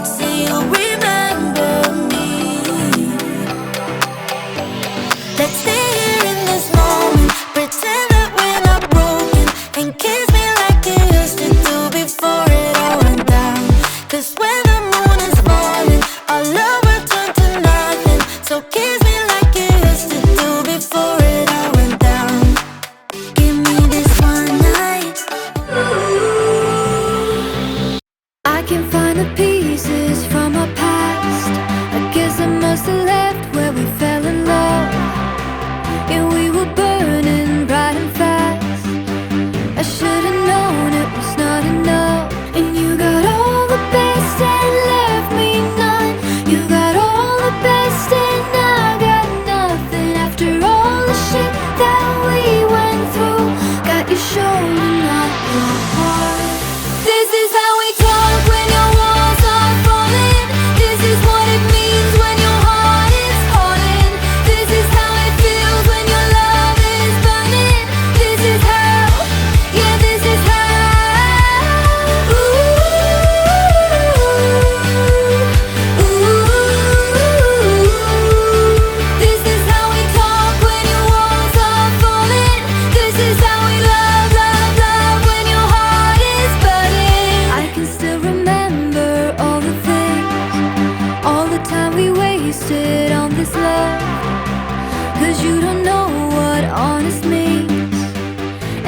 say you remember me. Let's stay here in this moment, pretend that we're not broken, and kiss me like you used to do before it all went down. 'Cause when the moon is falling, our love will turn to nothing. So kiss me like you used to do before it all went down. Give me this one night. I can find the pieces from our past. I guess I must have left where we fell in love. Yeah, we were burning bright and fast. I should've known it was not enough. And you got all the best and left me none. You got all the best and I got nothing. After all the shit that we went through, got your shoulder, not your heart. This is how we talk when your walls are falling. This is what it means when your heart is falling. This is how it feels when your love is burning. This is how, yeah, this is how. Ooh, ooh. This is how we talk when your walls are falling. This is how we love, love, love when your heart is burning. I can still remember all the things, all the time we wasted on this love. 'Cause you don't know what honest means,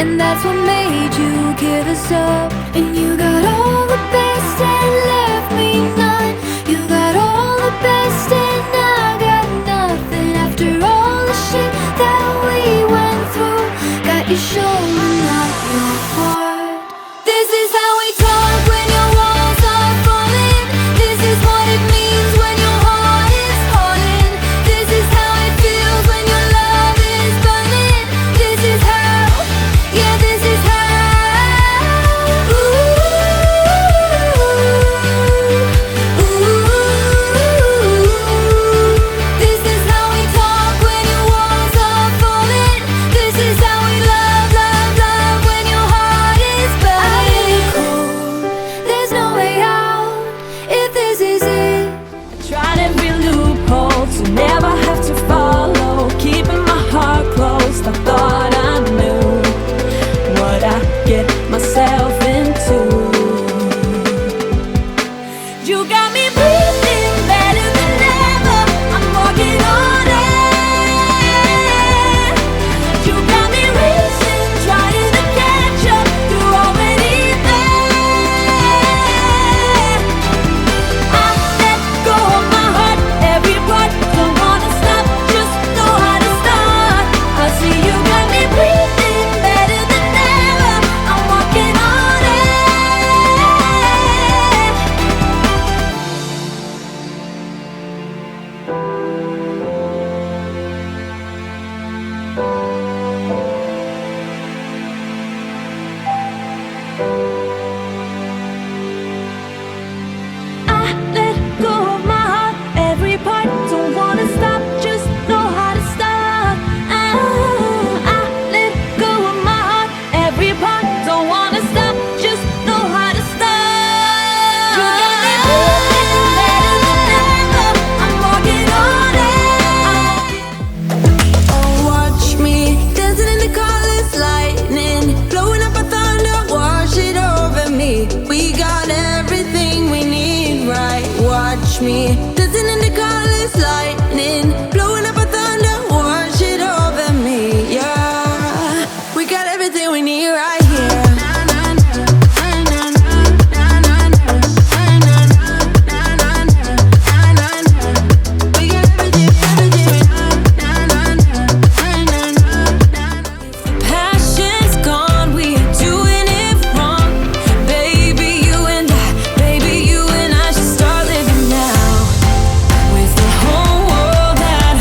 and that's what made you give us up. And you got all the best and left me none. You got all the best and I got nothing. After all the shit that we went through, got your shoulder, not your heart. This is how we talk when your walls are falling. This is what it means when your heart is falling. This is how it feels when your love is burning. This is how, yeah, this is how. Ooh, ooh. This is how we talk when your walls are falling. This is how we love, love, love when your heart is burning. There's no way out if this is it. I tried every loophole to never have to follow, keeping my heart closed. I thought I knew what I get myself into. You got me breathing better than ever. I'm walking on air. You got me racing, trying to catch up. You're already there. I let go of my heart, every part. Don't wanna stop, just know how to start. I see you got me breathing better than ever. I'm walking on air. I let go of my heart, every part. Don't wanna stop, just know how to start. I let go of my heart, every part. Don't wanna stop, just know how to start. You got me breathing better than ever. I'm walking on air. Oh, watch me dancing in the colors, lightning, blowing up a thunder, wash it over me. We got everything we need, right? Watch me dancing in the colors, lightning, blowing up a thunder, wash it over me. Yeah, we got everything we need right here. We got everything, everything. Passion's gone, we are doing it wrong. Baby, you and I should start living now. With the whole world at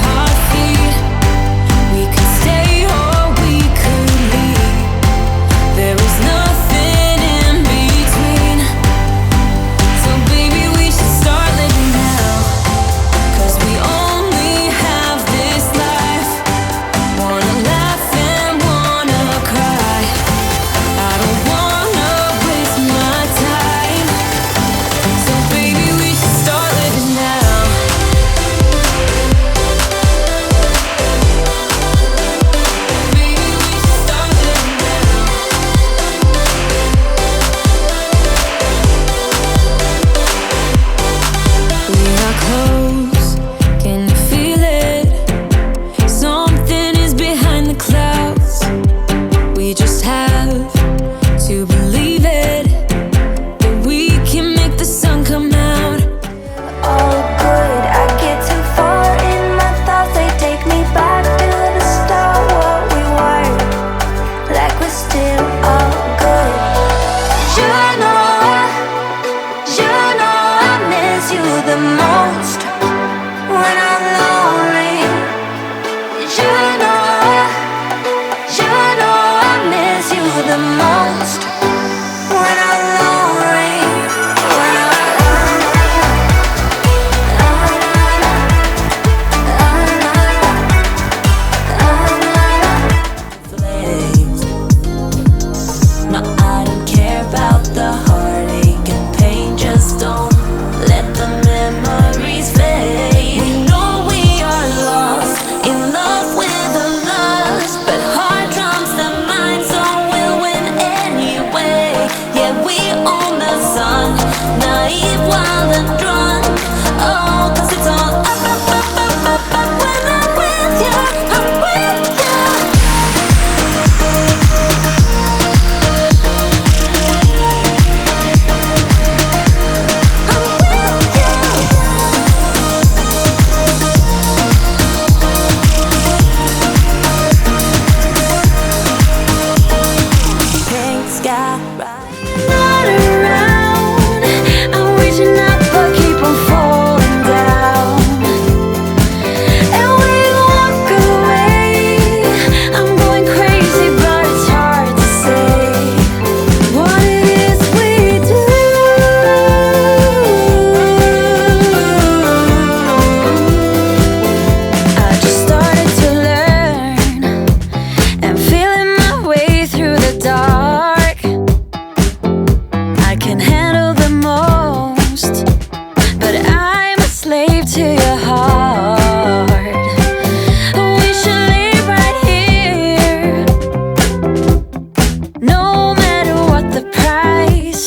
the most when I'm lonely. You know I miss you the most when I'm lonely. No, I don't care about the heartache and pain. Just don't let the memories fade. We know we are lost in love with the lust, but heart trumps the mind, so we'll win anyway. Yeah, we own the sun, naive, wild and drunk. Oh, 'cause it's all up, up, up, up, up, up when I'm with you. I'm with you. Pink sky, not around. I'm reaching up but keep on falling down. And we walk away. I'm going crazy but it's hard to say what it is we do. I just started to learn and feeling my way through the dark. I can handle the most, but I'm a slave to your heart. We should live right here, no matter what the price,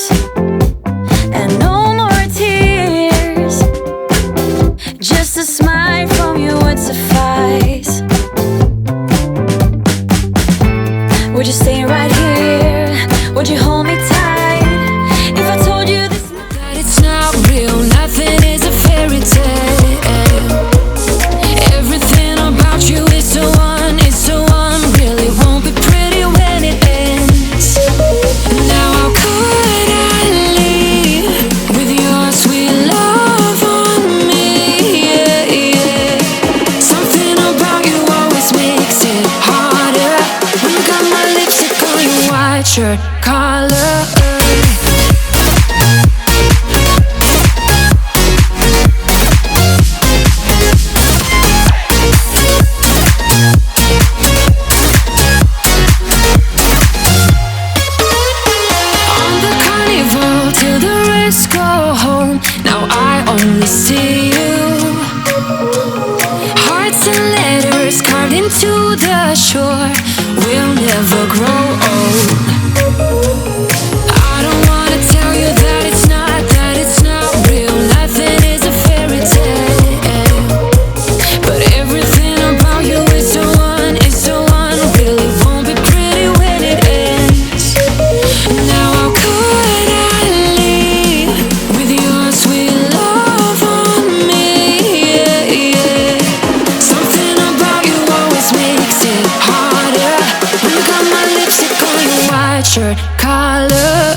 and no more tears. Just a smile from you would suffice. Would you stay right here? Would you hold me tight? If I told you this that it's not real, nothing is a fairy tale. Everything about you is so unreal. It won't be pretty when it ends. Now how could I leave with your sweet love on me? Yeah, yeah. Something about you always makes it harder. When you got my lipstick on your white shirt collar. On the carnival till the rest go home. Now I only see you. Hearts and letters carved into the shore. We'll never grow old. I don't wanna tell you that it's not real. Nothing is a fairy tale. But everything about you is so unreal. It won't be pretty when it ends. Now how could I leave with your sweet love on me? Yeah, yeah. Something about you always makes it harder. When you got my lipstick on your white shirt collar.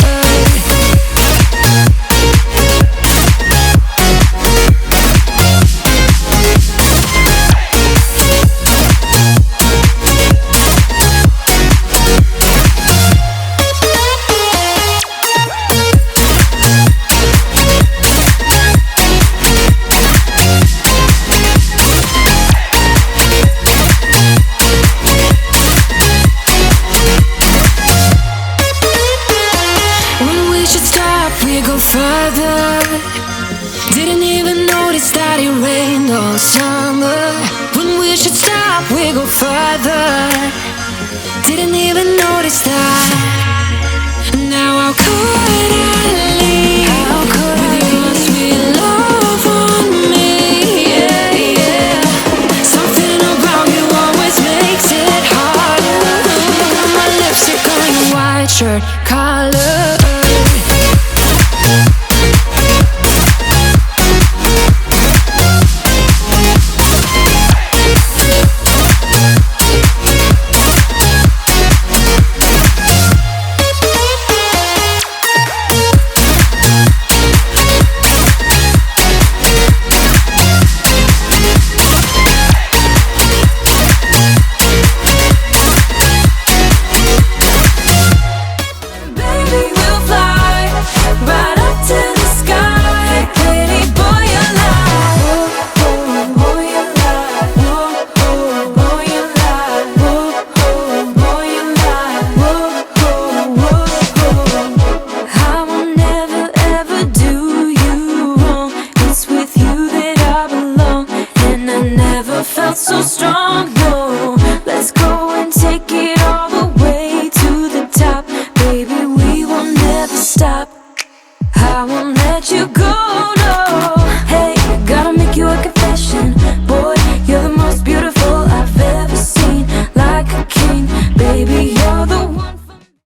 When we should stop, we go further. Didn't even notice that it rained all summer. When we should stop, we go further. Didn't even notice that. Now how could I leave?